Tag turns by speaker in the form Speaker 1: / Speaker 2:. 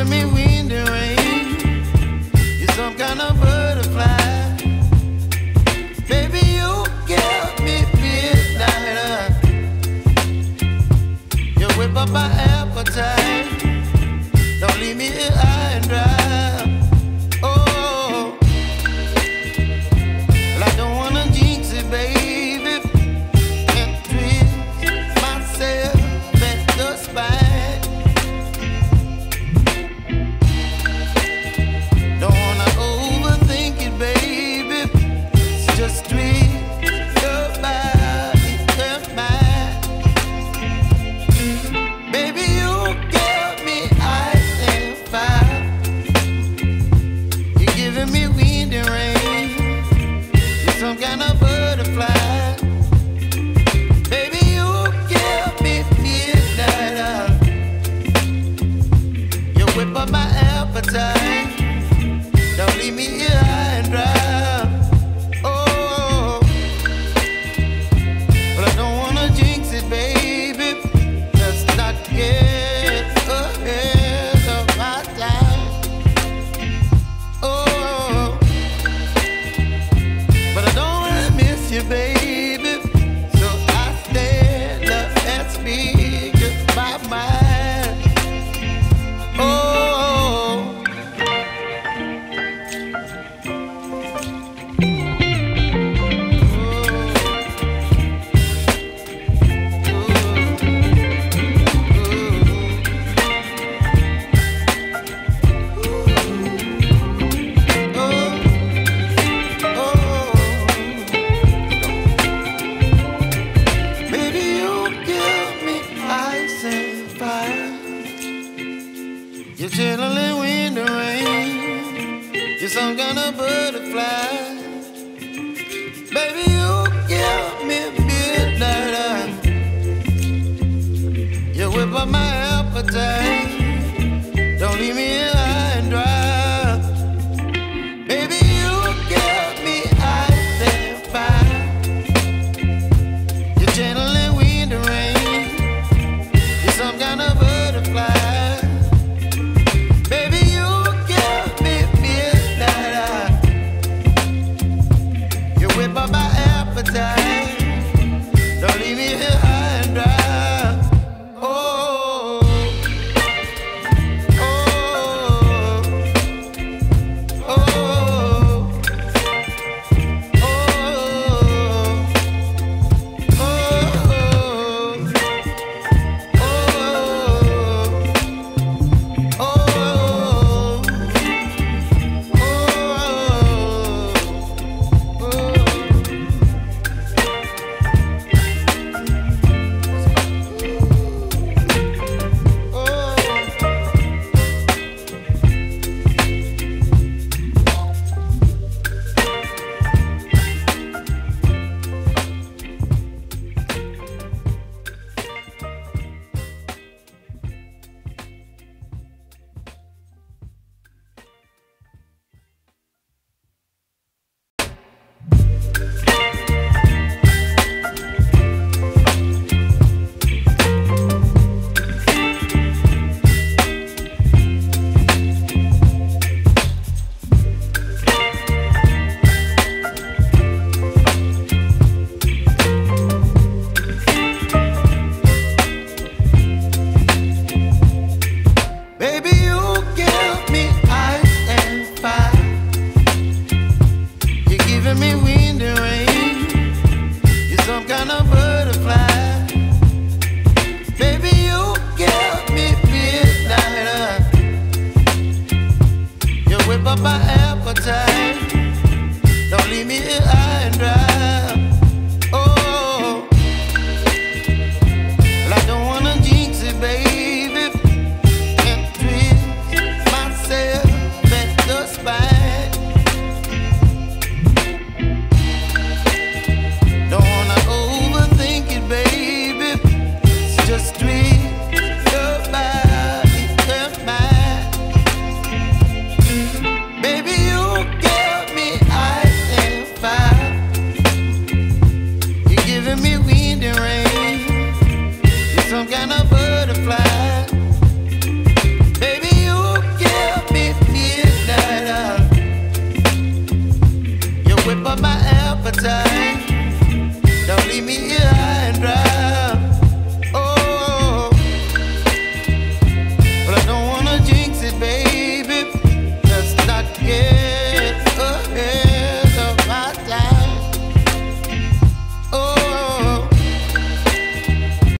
Speaker 1: giving me wind and rain. You're some kind of butterfly. Baby, you give me midnight. You whip up my appetite. Don't leave me here high and dry. Oh, well, I don't wanna jinx it, baby, and twist myself at the spine. Don't wanna overthink it, baby. It's just twist your body and mine. Baby, you give me ice and fire. You're giving me wind and rain. You're some kind of butterfly. Baby, you give me midnight. You whip up my appetite. Don't leave me here high and dry. Oh, but I don't wanna jinx it, baby. Let's not get ahead of my time. Oh, but I don't wanna miss you, baby. So I stand up and speak just my mind. Oh. You're chilling wind and rain. You're some kind of butterfly. Baby, you give me midnight. You whip up my appetite. Don't leave me here high and dry. Baby, you give me ice and fire. You're channeling wind and rain. You're some kind of butterfly. Don't leave me here high and dry. Oh, oh, oh, oh, whip up my appetite. Don't leave me here.